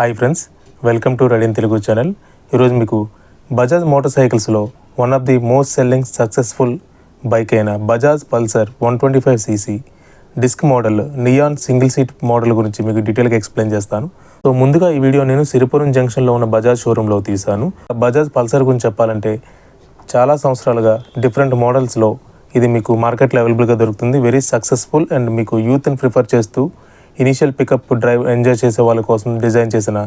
Hi friends, welcome to ready in Telugu channel. ఈరోజు మీకు బజాజ్ మోటార్ సైకిల్స్లో one of the most selling successful bike అయిన Bajaj Pulsar 125cc disc model neon single seat model గురించి మీకు డీటెయిల్గా ఎక్స్ప్లెయిన్ చేస్తాను. సో ముందుగా ఈ వీడియో నేను సిరిపురం జంక్షన్లో ఉన్న బజాజ్ షోరూంలో తీశాను. బజాజ్ పల్సర్ గురించి చెప్పాలంటే చాలా సంవత్సరాలుగా డిఫరెంట్ మోడల్స్లో ఇది మీకు మార్కెట్లో అవైలబుల్గా దొరుకుతుంది. వెరీ సక్సెస్ఫుల్ అండ్ మీకు యూత్ని ప్రిఫర్ చేస్తూ ఇనీషియల్ పికప్ డ్రైవ్ ఎంజాయ్ చేసే వాళ్ళ కోసం డిజైన్ చేసిన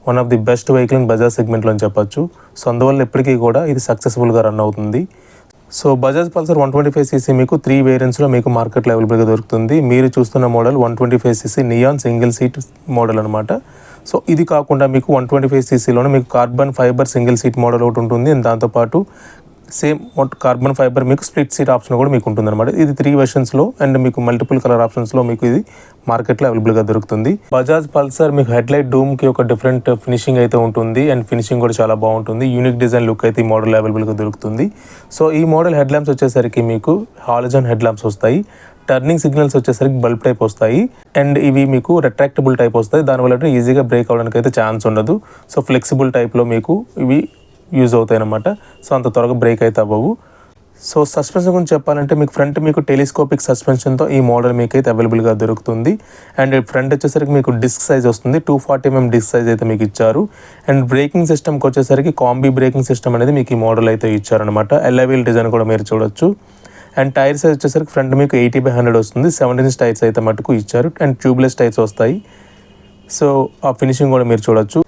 one of the best vehicle in Bajaj సెగ్మెంట్లో అని చెప్పొచ్చు. సో అందువల్ల ఎప్పటికీ కూడా ఇది సక్సెస్ఫుల్గా రన్ అవుతుంది. సో బజాజ్ పల్సర్ 125cc మీకు 3 వేరియంట్స్లో మీకు మార్కెట్లో అవైలబుల్గా దొరుకుతుంది. మీరు చూస్తున్న model 125cc neon single seat model అనమాట. సో ఇది కాకుండా మీకు 125ccలోనే మీకు carbon fibre single seat model ఒకటి ఉంటుంది. అండ్ దాంతోపాటు సేమ్ కార్బన్ ఫైబర్ మీకు స్ప్లిట్ సీట్ ఆప్షన్ కూడా మీకు ఉంటుంది అనమాట. ఇది 3 వెర్షన్స్లో అండ్ మీకు మల్టిపుల్ కలర్ ఆప్షన్స్లో మీకు ఇది మార్కెట్లో అవైలబుల్గా దొరుకుతుంది. బజాజ్ పల్సర్ మీకు హెడ్లైట్ డూమ్కి ఒక డిఫరెంట్ ఫినిషింగ్ అయితే ఉంటుంది అండ్ ఫినిషింగ్ కూడా చాలా బాగుంటుంది. యూనిక్ డిజైన్ లుక్ అయితే ఈ మోడల్ అవైలబుల్గా దొరుకుతుంది. సో ఈ మోడల్ హెడ్ ల్యాంప్స్ వచ్చేసరికి మీకు హాలోజన్ హెడ్ ల్యాంప్స్ వస్తాయి. టర్నింగ్ సిగ్నల్స్ వచ్చేసరికి బల్బ్ టైప్ వస్తాయి అండ్ ఇవి మీకు రెట్రాక్టబుల్ టైప్ వస్తాయి. దానివల్ల ఈజీగా బ్రేక్ అవ్వడానికి అయితే ఛాన్స్ ఉండదు. సో ఫ్లెక్సిబుల్ టైప్లో మీకు ఇవి యూజ్ అవుతాయి అన్నమాట. సో అంత త్వరగా బ్రేక్ అయితే అవ్వవు. సో సస్పెన్షన్ గురించి చెప్పాలంటే మీకు ఫ్రంట్ మీకు టెలిస్కోపిక్ సస్పెన్షన్తో ఈ మోడల్ మీకు అయితే అవైలబుల్గా దొరుకుతుంది. అండ్ ఫ్రంట్ వచ్చేసరికి మీకు డిస్క్ సైజ్ వస్తుంది. 240mm డిస్క్ సైజ్ అయితే మీకు ఇచ్చారు. అండ్ బ్రేకింగ్ సిస్టమ్కి వచ్చేసరికి కాంబీ బ్రేకింగ్ సిస్టమ్ అనేది మీకు ఈ మోడల్ అయితే ఇచ్చారనమాట. ఎల్ఐవీల్ డిజైన్ కూడా మీరు చూడొచ్చు. అండ్ టైర్ సైజ్ వచ్చేసరికి ఫ్రంట్ మీకు 80/100 వస్తుంది. 17 టైర్స్ అయితే మటుకు ఇచ్చారు అండ్ ట్యూబ్లెస్ టైర్స్ వస్తాయి. సో ఆ ఫినిషింగ్ కూడా మీరు చూడొచ్చు.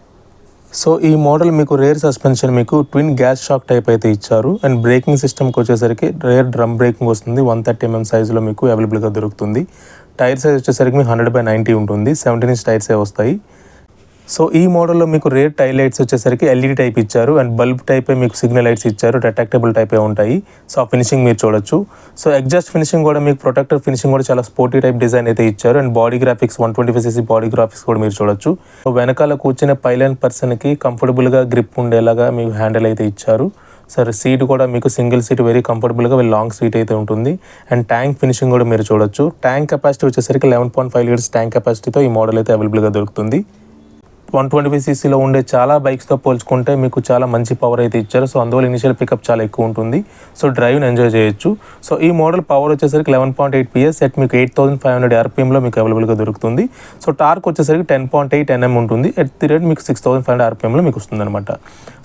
సో ఈ మోడల్ మీకు రేర్ సస్పెన్షన్ మీకు ట్విన్ గ్యాస్ షాక్ టైప్ అయితే ఇచ్చారు. అండ్ బ్రేకింగ్ సిస్టమ్కి వచ్చేసరికి రేర్ డ్రమ్ బ్రేకింగ్ వస్తుంది. 130mm సైజులో మీకు అవైలబుల్గా దొరుకుతుంది. టైర్ సైజ్ వచ్చేసరికి మీకు 100/90 ఉంటుంది. 17 టైర్సే వస్తాయి. సో ఈ మోడల్లో మీకు రేర్ టైల్ లైట్స్ వచ్చేసరికి ఎల్ఈడి టైప్ ఇచ్చారు అండ్ బల్బ్ టైపే మీకు సిగ్నల్ లైట్స్ ఇచ్చారు. రెట్రాక్టబుల్ టైపే ఉంటాయి. సో ఆ ఫినిషింగ్ మీరు చూడొచ్చు. సో ఎగ్జాస్ట్ ఫినిషింగ్ కూడా మీకు ప్రొటెక్టర్ ఫినిషింగ్ కూడా చాలా స్పోర్టీ టైప్ డిజైన్ అయితే ఇచ్చారు. And body graphics 125cc body graphics కూడా మీరు చూడొచ్చు. సో వెనకాల కూర్చునే పైలైన్ పర్సన్కి కంఫర్టబుల్గా గ్రిప్ ఉండేలాగా మీకు హ్యాండిల్ అయితే ఇచ్చారు. సరే సీట్ కూడా మీకు సింగిల్ సీట్ వెరీ కంఫర్టబుల్గా లాంగ్ సీట్ అయితే ఉంటుంది. అండ్ ట్యాంక్ ఫినిషింగ్ కూడా మీరు చూడొచ్చు. ట్యాంక్ కెపాసిటీ వచ్చేసరికి 11.5 లీటర్స్ ట్యాంక్ కెపాసిటీతో ఈ మోడల్ అయితే అవైలబుల్గా దొరుకుతుంది. 125ccలో ఉండే చాలా బైక్స్తో పోల్చుకుంటే మీకు చాలా మంచి పవర్ అయితే ఇచ్చారు. సో అందువల్ల ఇనిషియల్ పికప్ చాలా ఎక్కువ ఉంటుంది. సో డ్రైవ్ని ఎంజాయ్ చేయొచ్చు. సో ఈ మోడల్ పవర్ వచ్చేసరికి 11.8 PS ఎట్ మీకు 8500 RPMలో మీకు అవైలబుల్గా దొరుకుతుంది. సో టార్క్ వచ్చేసరికి 10.8 Nm ఉంటుంది. ఎట్ ది రేట్ మీకు 6500 RPMలో మీకు వస్తుంది అనమాట.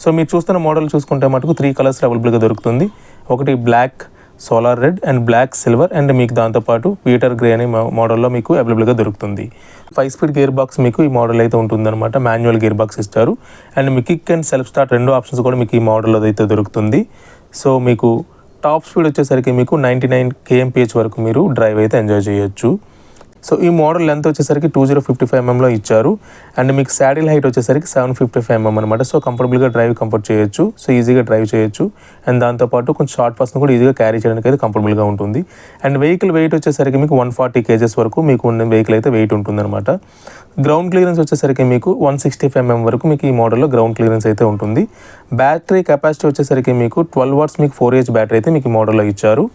సో మీరు చూస్తున్న మోడల్ చూసుకుంటే మటుకు 3 కలర్స్ అవైలబుల్గా దొరుకుతుంది. ఒకటి black, solar red and black silver and మీకు దాంతోపాటు పీటర్ గ్రే అనే మోడల్లో మీకు అవైలబుల్గా దొరుకుతుంది. 5 స్పీడ్ గేర్ బాక్స్ మీకు ఈ మోడల్ అయితే ఉంటుందన్నమాట. మాన్యువల్ గేర్ బాక్స్ ఇస్తారు. అండ్ మీకు kick and self start 2 options కూడా మీకు ఈ మోడల్లో అయితే దొరుకుతుంది. సో మీకు టాప్ స్పీడ్ వచ్చేసరికి మీకు 99 kmph వరకు మీరు డ్రైవ్ అయితే ఎంజాయ్ చేయొచ్చు. సో ఈ మోడల్ లెంత్ వచ్చేసరికి 2055mm ఇచ్చారు. అండ్ మీకు శాడిల్ హైట్ వచ్చేసరికి 755mm అనమాట. సో కంఫర్టబుల్గా డ్రైవ్ కంఫర్ట్ చేయొచ్చు. సో ఈజీగా డ్రైవ్ చేయొచ్చు. అండ్ దాంతోపాటు కొంచెం షార్ట్ పర్సన్ కూడా ఈజీగా క్యారీ చేయడానికి అయితే కంఫర్టబుల్గా ఉంటుంది. అండ్ వెహికల్ వెయిట్ వచ్చేసరికి మీకు 140 kgs వరకు మీకు ఉన్న వెహికల్ అయితే వెయిట్ ఉంటుందన్నమాట. గ్రౌండ్ క్లియరెన్స్ వచ్చేసరికి మీకు 165mm వరకు మీకు ఈ మోడల్లో గ్రౌండ్ క్లియరెన్స్ అయితే ఉంటుంది. బ్యాటరీ కెపాసిటీ వచ్చేసరికి మీకు 12 watts మీకు 4Ah బ్యాటరీ అయితే మీకు ఈ మోడల్లో ఇచ్చారు.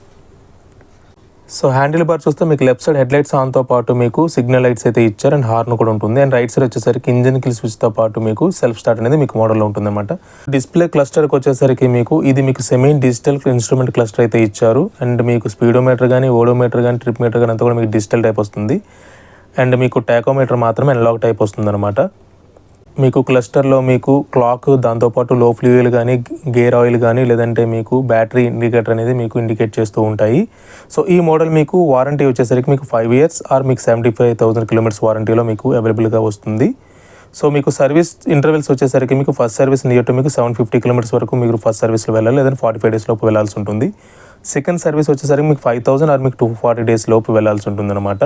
సో హ్యాండిల్ బార్ చూస్తే మీకు లెఫ్ట్ సైడ్ హెడ్ లైట్స్ ఆన్తో పాటు మీకు సిగ్నల్ లైట్స్ అయితే ఇచ్చారు అండ్ హార్న్ కూడా ఉంటుంది. అండ్ రైట్ సైడ్ వచ్చేసరికి ఇంజిన్ కిల్ స్విచ్తో పాటు మీకు సెల్ఫ్ స్టార్ట్ అనేది మీకు మోడల్లో ఉంటుందన్నమాట. డిస్ప్లే క్లస్టర్కి వచ్చేసరికి మీకు ఇది మీకు సెమీ డిజిటల్ ఇన్స్ట్రుమెంట్ క్లస్టర్ అయితే ఇచ్చారు. అండ్ మీకు స్పీడోమీటర్ కానీ, ఓడోమీటర్ కానీ, ట్రిప్ మీటర్ కానీ అంతా కూడా మీకు డిజిటల్ టైప్ వస్తుంది. అండ్ మీకు టాకోమీటర్ మాత్రమే అనలాగ్ టైప్ వస్తుందన్నమాట. మీకు క్లస్టర్లో మీకు క్లాక్, దాంతోపాటు లో ఫ్యూయల్ కానీ, గేర్ ఆయిల్ కానీ, లేదంటే మీకు బ్యాటరీ ఇండికేటర్ అనేది మీకు ఇండికేట్ చేస్తూ ఉంటాయి. సో ఈ మోడల్ మీకు వారంటీ వచ్చేసరికి మీకు 5 years ఆర్ మీకు 75,000 kilometers వారంటీలో మీకు అవైలబుల్గా వస్తుంది. సో మీకు సర్వీస్ ఇంటర్వెల్స్ వచ్చేసరికి మీకు ఫస్ట్ సర్వీస్ నియర్ టు మీకు 750 kilometers వరకు మీరు ఫస్ట్ సర్వీస్లో వెళ్ళాలి, లేదంటే 45 days లోపు వెళ్ళాల్సి ఉంటుంది. సెకండ్ సర్వీస్ వచ్చేసరికి మీకు 5,000 ఆర్ మీకు 240 days లోపు వెళ్ళాల్సి ఉంటుంది అనమాట.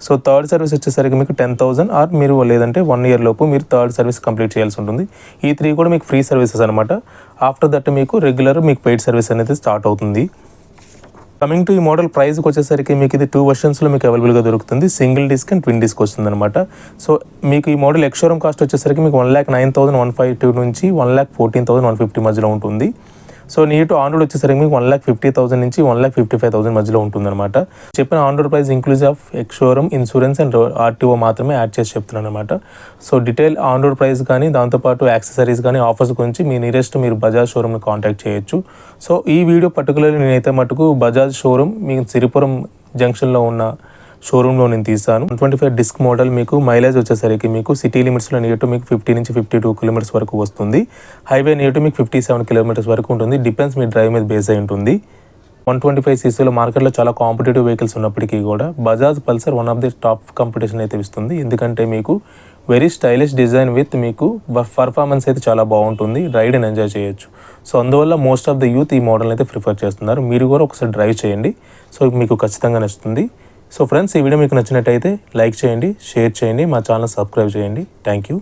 సో థర్డ్ సర్వీస్ వచ్చేసరికి మీకు 10,000 ఆర్ మీరు లేదంటే 1 year లోపు మీరు థర్డ్ సర్వీస్ కంప్లీట్ చేయాల్సి ఉంటుంది. ఈ 3 కూడా మీకు ఫ్రీ సర్వీసెస్ అనమాట. ఆఫ్టర్ దట్ మీకు రెగ్యులర్ మీకు పెయిడ్ సర్వీస్ అనేది స్టార్ట్ అవుతుంది. కమింగ్ టు ఈ మోడల్ ప్రైస్కి వచ్చేసరికి మీకు ఇది 2 వెర్షన్స్లో మీకు అవైలబుల్గా దొరుకుతుంది. Single disc and twin disc వస్తుంది అనమాట. సో మీకు ఈ మోడల్ ఎక్స్ షోరూమ్ కాస్ట్ వచ్చేసరికి మీకు 1,09,152 నుంచి 1,14,150 మధ్యలో ఉంటుంది. సో నియర్ ఆన్ రోడ్ వచ్చేసరికి మీకు 1,50,000 నుంచి 1,55,000 మధ్యలో ఉంటుందన్నమాట. చెప్పిన on road price inclusive of ex showroom, insurance and RTO మాత్రమే యాడ్ చేసి చెప్తున్నాను అనమాట. So detail on road price కానీ దాంతోపాటు యాక్సెసరీస్ కానీ ఆఫర్స్ గురించి మీ నియరెస్ట్ మీరు బజాజ్ షోరూమ్ని కాంటాక్ట్ చేయొచ్చు. సో ఈ వీడియో పర్టికులర్లీ నేనైతే మటుకు బజాజ్ షోరూమ్ మీ సిరిపురం జంక్షన్లో ఉన్న షోరూంలో నేను తీసాను. 125 డిస్క్ మోడల్ మీకు మైలేజ్ వచ్చేసరికి మీకు సిటీ లిమిట్స్లో నియర్ టు మీకు 50 నుంచి 52 కిలోమీటర్స్ వరకు వస్తుంది. హైవే నియర్ టు మీకు 57 కిలోమీటర్స్ వరకు ఉంటుంది. డిపెండ్స్ మీ డ్రైవ్ మీద బేస్ అయి ఉంటుంది. 125 సీసీలో మార్కెట్లో చాలా కాంపిటేటివ్ వెహికల్స్ ఉన్నప్పటికీ కూడా Bajaj Pulsar one of the top competition అయితే ఇస్తుంది. ఎందుకంటే మీకు వెరీ స్టైలిష్ డిజైన్ విత్ మీకు పర్ఫార్మెన్స్ అయితే చాలా బాగుంటుంది. రైడ్ అండ్ ఎంజాయ్ చేయొచ్చు. సో అందువల్ల మోస్ట్ ఆఫ్ ద యూత్ ఈ మోడల్ అయితే ప్రిఫర్ చేస్తున్నారు. మీరు కూడా ఒకసారి డ్రైవ్ చేయండి. సో మీకు ఖచ్చితంగా నచ్చుతుంది. సో ఫ్రెండ్స్, ఈ వీడియో మీకు నచ్చినట్టయితే లైక్ చేయండి, షేర్ చేయండి, మా ఛానల్ సబ్స్క్రైబ్ చేయండి. Thank you.